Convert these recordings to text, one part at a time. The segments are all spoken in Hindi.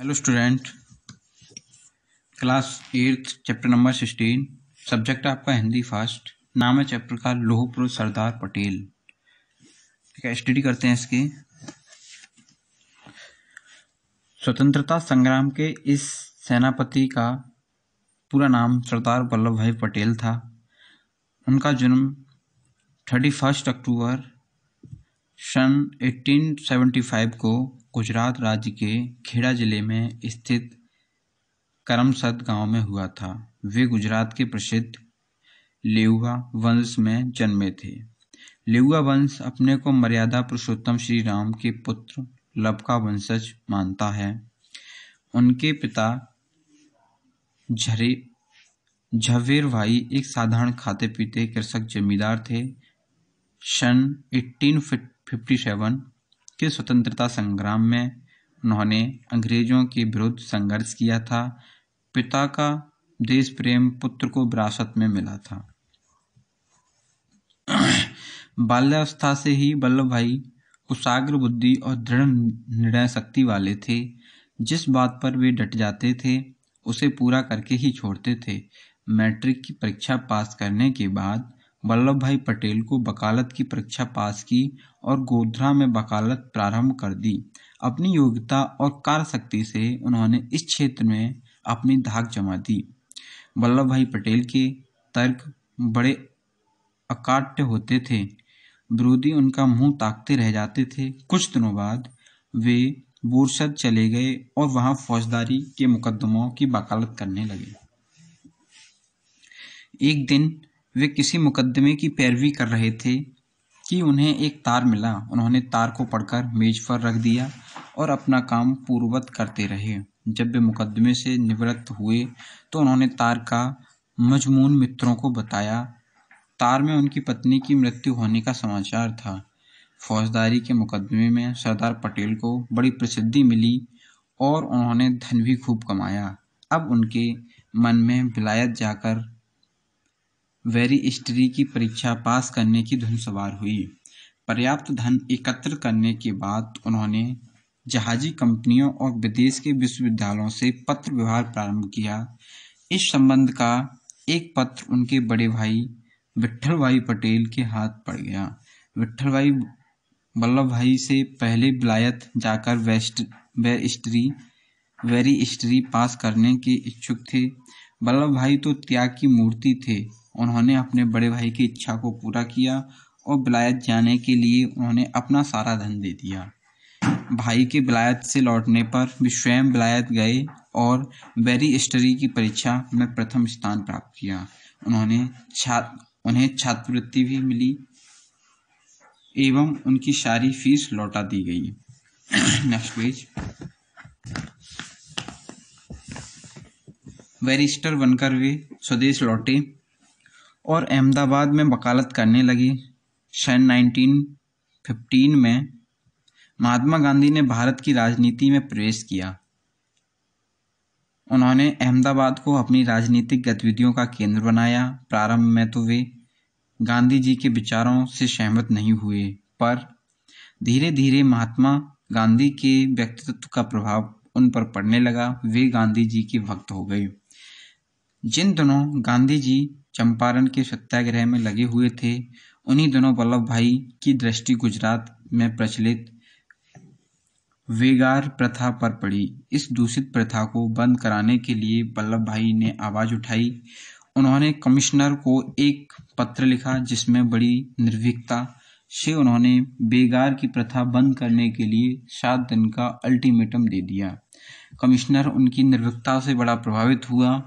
Hello student, class 8 chapter number 16। Subject है आपका हिंदी फर्स्ट। नाम है चैप्टर का लौह पुरुष सरदार पटेल। ठीक है, स्टडी करते हैं इसकी। स्वतंत्रता संग्राम के इस सेनापति का पूरा नाम सरदार वल्लभ भाई पटेल था। उनका जन्म 31 अक्टूबर सन 1875 को गुजरात राज्य के खेड़ा जिले में स्थित करमसद गांव में हुआ था। वे गुजरात के प्रसिद्ध लेउवा वंश में जन्मे थे। लेउवा वंश अपने को मर्यादा पुरुषोत्तम श्री राम के पुत्र लब का वंशज मानता है। उनके पिता झवेर भाई एक साधारण खाते पीते कृषक जमींदार थे। सन 1857 के स्वतंत्रता संग्राम में उन्होंने अंग्रेजों के विरुद्ध संघर्ष किया था। पिता का देश प्रेम पुत्र को विरासत में मिला था। बाल्यावस्था से ही वल्लभ भाई कुशाग्र बुद्धि और दृढ़ निर्णय शक्ति वाले थे। जिस बात पर वे डट जाते थे उसे पूरा करके ही छोड़ते थे। मैट्रिक की परीक्षा पास करने के बाद वल्लभ भाई पटेल को वकालत की परीक्षा पास की और गोध्रा में वकालत प्रारंभ कर दी। अपनी योग्यता और कार्यशक्ति से उन्होंने इस क्षेत्र में अपनी धाक जमा दी। वल्लभ भाई पटेल के तर्क बड़े अकाट्य होते थे। विरोधी उनका मुंह ताकते रह जाते थे। कुछ दिनों बाद वे बोरसद चले गए और वहां फौजदारी के मुकदमों की वकालत करने लगे। एक दिन वे किसी मुकदमे की पैरवी कर रहे थे कि उन्हें एक तार मिला। उन्होंने तार को पकड़कर मेज पर रख दिया और अपना काम पूर्ववत करते रहे। जब वे मुकदमे से निवृत्त हुए तो उन्होंने तार का मजमून मित्रों को बताया। तार में उनकी पत्नी की मृत्यु होने का समाचार था। फौजदारी के मुकदमे में सरदार पटेल को बड़ी प्रसिद्धि मिली और उन्होंने धन भी खूब कमाया। अब उनके मन में विलायत जाकर बैरिस्टरी की परीक्षा पास करने की धुन सवार हुई। पर्याप्त धन एकत्र करने के बाद उन्होंने जहाजी कंपनियों और विदेश के विश्वविद्यालयों से पत्र व्यवहार प्रारंभ किया। इस संबंध का एक पत्र उनके बड़े भाई विट्ठल भाई पटेल के हाथ पड़ गया। विट्ठल भाई वल्लभ भाई से पहले विलायत जाकर बैरिस्टरी पास करने के इच्छुक थे। वल्लभ भाई तो त्याग की मूर्ति थे। उन्होंने अपने बड़े भाई की इच्छा को पूरा किया और विलायत जाने के लिए उन्होंने अपना सारा धन दे दिया। भाई के विलायत से लौटने पर वे स्वयं विलायत गए और बैरिस्टरी की परीक्षा में प्रथम स्थान प्राप्त किया। उन्हें छात्रवृत्ति भी मिली एवं उनकी सारी फीस लौटा दी गई। Next page. बैरिस्टर बनकर वे स्वदेश लौटे और अहमदाबाद में वकालत करने लगे। सन 1915 में महात्मा गांधी ने भारत की राजनीति में प्रवेश किया। उन्होंने अहमदाबाद को अपनी राजनीतिक गतिविधियों का केंद्र बनाया। प्रारंभ में तो वे गांधी जी के विचारों से सहमत नहीं हुए, पर धीरे धीरे महात्मा गांधी के व्यक्तित्व का प्रभाव उन पर पड़ने लगा। वे गांधी जी के भक्त हो गए। जिन दिनों गांधी जी चंपारण के सत्याग्रह में लगे हुए थे, उन्हीं दिनों वल्लभ भाई की दृष्टि गुजरात में प्रचलित वेगार प्रथा पर पड़ी। इस दूषित प्रथा को बंद कराने के लिए वल्लभ भाई ने आवाज उठाई। उन्होंने कमिश्नर को एक पत्र लिखा जिसमें बड़ी निर्भीकता से उन्होंने बेगार की प्रथा बंद करने के लिए 7 दिन का अल्टीमेटम दे दिया। कमिश्नर उनकी निर्भीकता से बड़ा प्रभावित हुआ।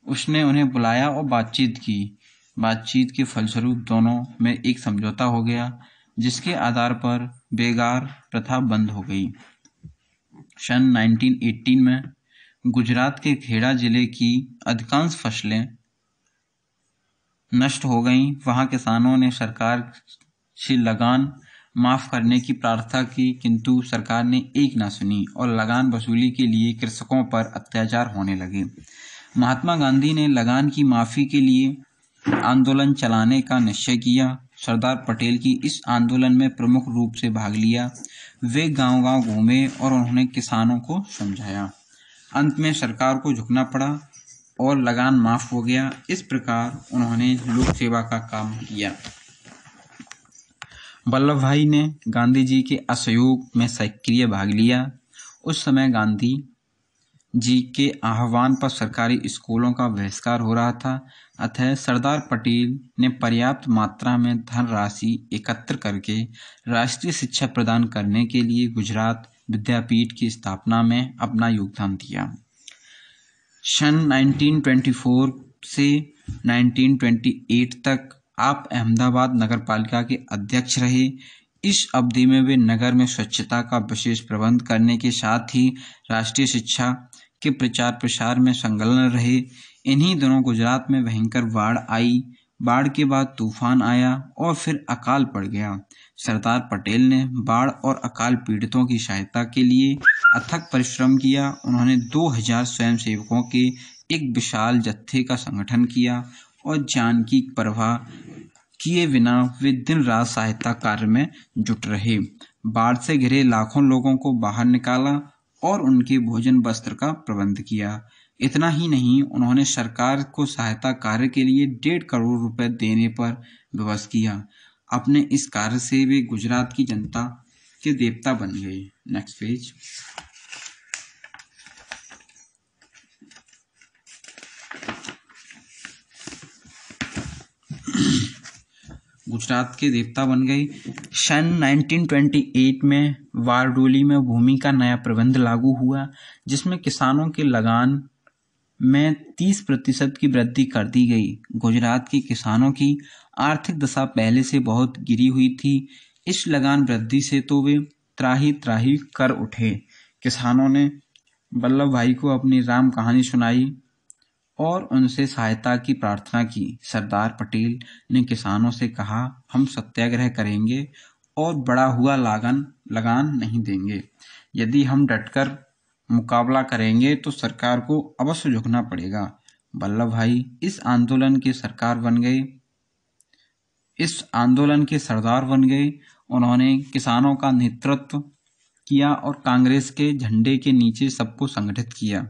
उसने उन्हें बुलाया और बातचीत की। बातचीत के फलस्वरूप दोनों में एक समझौता हो गया, जिसके आधार पर बेगार प्रथा बंद हो गई। सन 1918 में गुजरात के खेड़ा जिले की अधिकांश फसलें नष्ट हो गईं। वहां किसानों ने सरकार से लगान माफ करने की प्रार्थना की, किंतु सरकार ने एक ना सुनी और लगान वसूली के लिए कृषकों पर अत्याचार होने लगे। महात्मा गांधी ने लगान की माफी के लिए आंदोलन चलाने का निश्चय किया। सरदार पटेल की इस आंदोलन में प्रमुख रूप से भाग लिया। वे गांव-गांव घूमे और उन्होंने किसानों को समझाया। अंत में सरकार को झुकना पड़ा और लगान माफ हो गया। इस प्रकार उन्होंने लोक सेवा का काम किया। वल्लभ भाई ने गांधी जी के असहयोग में सक्रिय भाग लिया। उस समय गांधी जी के आह्वान पर सरकारी स्कूलों का बहिष्कार हो रहा था, अतः सरदार पटेल ने पर्याप्त मात्रा में धनराशि एकत्र करके राष्ट्रीय शिक्षा प्रदान करने के लिए गुजरात विद्यापीठ की स्थापना में अपना योगदान दिया। सन 1924 से 1928 तक आप अहमदाबाद नगरपालिका के अध्यक्ष रहे। इस अवधि में वे नगर में स्वच्छता का विशेष प्रबंध करने के साथ ही राष्ट्रीय शिक्षा के प्रचार प्रसार में संलग्न रहे। इन्हीं दिनों गुजरात में भयंकर बाढ़ आई। बाढ़ के बाद तूफान आया और फिर अकाल पड़ गया। सरदार पटेल ने बाढ़ और अकाल पीड़ितों की सहायता के लिए अथक परिश्रम किया। उन्होंने 2000 स्वयंसेवकों के एक विशाल जत्थे का संगठन किया और जान की परवाह किए बिना वे दिन रात सहायता कार्य में जुट रहे। बाढ़ से घिरे लाखों लोगों को बाहर निकाला और उनके भोजन वस्त्र का प्रबंध किया। इतना ही नहीं, उन्होंने सरकार को सहायता कार्य के लिए 1.5 करोड़ रुपए देने पर विवश किया। अपने इस कार्य से वे गुजरात की जनता के देवता बन गए। Next page. गुजरात के देवता बन गए। सन 1928 में बारडोली में भूमि का नया प्रबंध लागू हुआ, जिसमें किसानों के लगान में 30% की वृद्धि कर दी गई। गुजरात के किसानों की आर्थिक दशा पहले से बहुत गिरी हुई थी। इस लगान वृद्धि से तो वे त्राही त्राही कर उठे। किसानों ने वल्लभ भाई को अपनी राम कहानी सुनाई और उनसे सहायता की प्रार्थना की। सरदार पटेल ने किसानों से कहा, हम सत्याग्रह करेंगे और बढ़ा हुआ लगान नहीं देंगे। यदि हम डटकर मुकाबला करेंगे तो सरकार को अवश्य झुकना पड़ेगा। वल्लभ भाई इस आंदोलन के सरदार बन गए। उन्होंने किसानों का नेतृत्व किया और कांग्रेस के झंडे के नीचे सबको संगठित किया।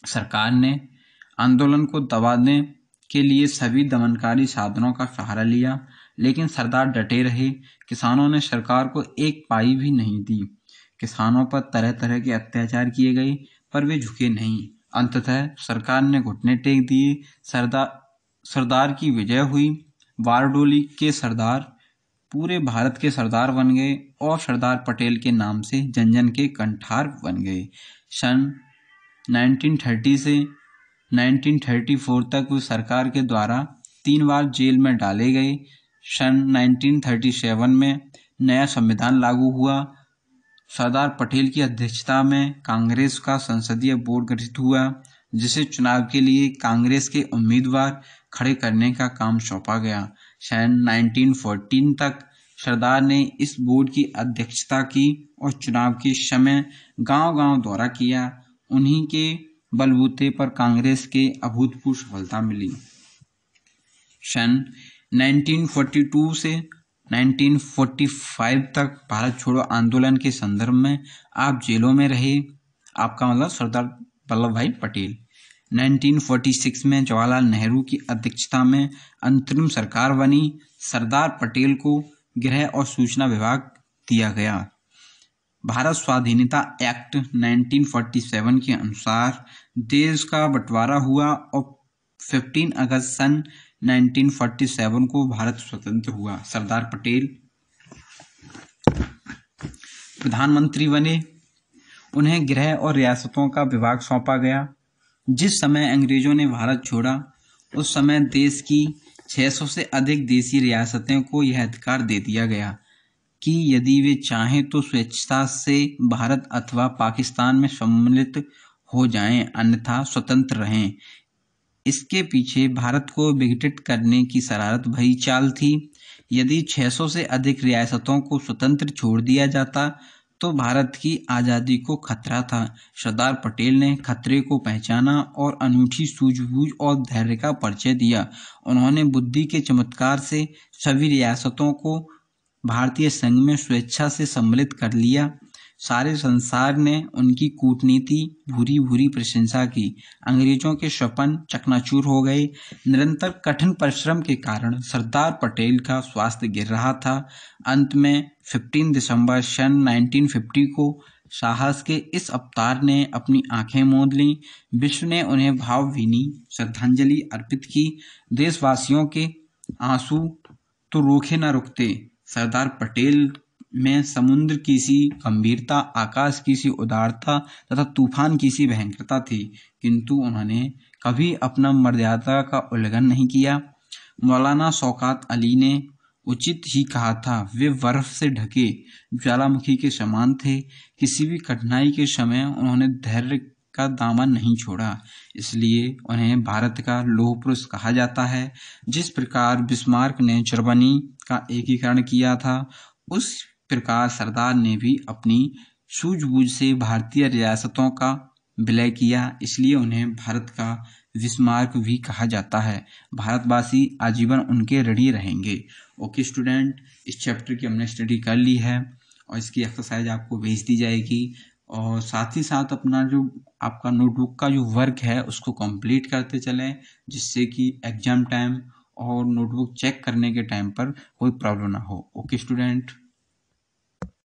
सरकार ने आंदोलन को दबाने के लिए सभी दमनकारी साधनों का सहारा लिया, लेकिन सरदार डटे रहे। किसानों ने सरकार को एक पाई भी नहीं दी। किसानों पर तरह तरह के अत्याचार किए गए, पर वे झुके नहीं। अंततः सरकार ने घुटने टेक दिए। सरदार की विजय हुई। बारडोली के सरदार पूरे भारत के सरदार बन गए और सरदार पटेल के नाम से जन जन के कंठार बन गए। सन 1930 से 1934 तक वे सरकार के द्वारा 3 बार जेल में डाले गए। सन 1937 में नया संविधान लागू हुआ। सरदार पटेल की अध्यक्षता में कांग्रेस का संसदीय बोर्ड गठित हुआ, जिसे चुनाव के लिए कांग्रेस के उम्मीदवार खड़े करने का काम सौंपा गया। सन 1914 तक सरदार ने इस बोर्ड की अध्यक्षता की और चुनाव के समय गांव-गांव दौरा किया। उन्हीं के बलबूते पर कांग्रेस के अभूतपूर्व सफलता मिली। सन 1942 से 1945 तक भारत छोड़ो आंदोलन के संदर्भ में आप जेलों में रहे। आपका मतलब सरदार वल्लभ भाई पटेल। 1946 में जवाहरलाल नेहरू की अध्यक्षता में अंतरिम सरकार बनी। सरदार पटेल को गृह और सूचना विभाग दिया गया। भारत स्वाधीनता एक्ट 1947 के अनुसार देश का बंटवारा हुआ और 15 अगस्त सन 1947 को भारत स्वतंत्र हुआ। सरदार पटेल प्रधानमंत्री बने। उन्हें गृह और रियासतों का विभाग सौंपा गया। जिस समय अंग्रेजों ने भारत छोड़ा, उस समय देश की 600 से अधिक देसी रियासतें को यह अधिकार दे दिया गया कि यदि वे चाहें तो स्वेच्छा से भारत अथवा पाकिस्तान में सम्मिलित हो जाएं, अन्यथा स्वतंत्र रहें। इसके पीछे भारत को विघटित करने की शरारत भरी चाल थी। यदि 600 से अधिक रियासतों को स्वतंत्र छोड़ दिया जाता तो भारत की आज़ादी को खतरा था। सरदार पटेल ने खतरे को पहचाना और अनूठी सूझबूझ और धैर्य का परिचय दिया। उन्होंने बुद्धि के चमत्कार से सभी रियासतों को भारतीय संघ में स्वेच्छा से सम्मिलित कर लिया। सारे संसार ने उनकी कूटनीति भूरी भूरी प्रशंसा की। अंग्रेजों के स्वप्न चकनाचूर हो गए। निरंतर कठिन परिश्रम के कारण सरदार पटेल का स्वास्थ्य गिर रहा था। अंत में 15 दिसंबर सन 1950 को साहस के इस अवतार ने अपनी आंखें मूंद लीं। विश्व ने उन्हें भावभीनी श्रद्धांजलि अर्पित की। देशवासियों के आंसू तो रोके न रुकते। सरदार पटेल में समुद्र की सी गंभीरता, आकाश की सी उदारता तथा तूफान की सी भयंकरता थी, किंतु उन्होंने कभी अपना मर्यादा का उल्लंघन नहीं किया। मौलाना शौकत अली ने उचित ही कहा था, वे बर्फ से ढके ज्वालामुखी के समान थे। किसी भी कठिनाई के समय उन्होंने धैर्य का दामन नहीं छोड़ा, इसलिए उन्हें भारत का लौह पुरुष कहा जाता है। जिस प्रकार बिस्मार्क ने जर्मनी का एकीकरण किया था, उस प्रकार सरदार ने भी अपनी सूझबूझ से भारतीय रियासतों का विलय किया, इसलिए उन्हें भारत का बिस्मार्क भी कहा जाता है। भारतवासी आजीवन उनके ऋणी रहेंगे। ओके स्टूडेंट, इस चैप्टर की हमने स्टडी कर ली है और इसकी एक्सरसाइज आपको भेज दी जाएगी, और साथ ही साथ अपना जो आपका नोटबुक का जो वर्क है उसको कंप्लीट करते चलें, जिससे कि एग्जाम टाइम और नोटबुक चेक करने के टाइम पर कोई प्रॉब्लम ना हो। Okay student.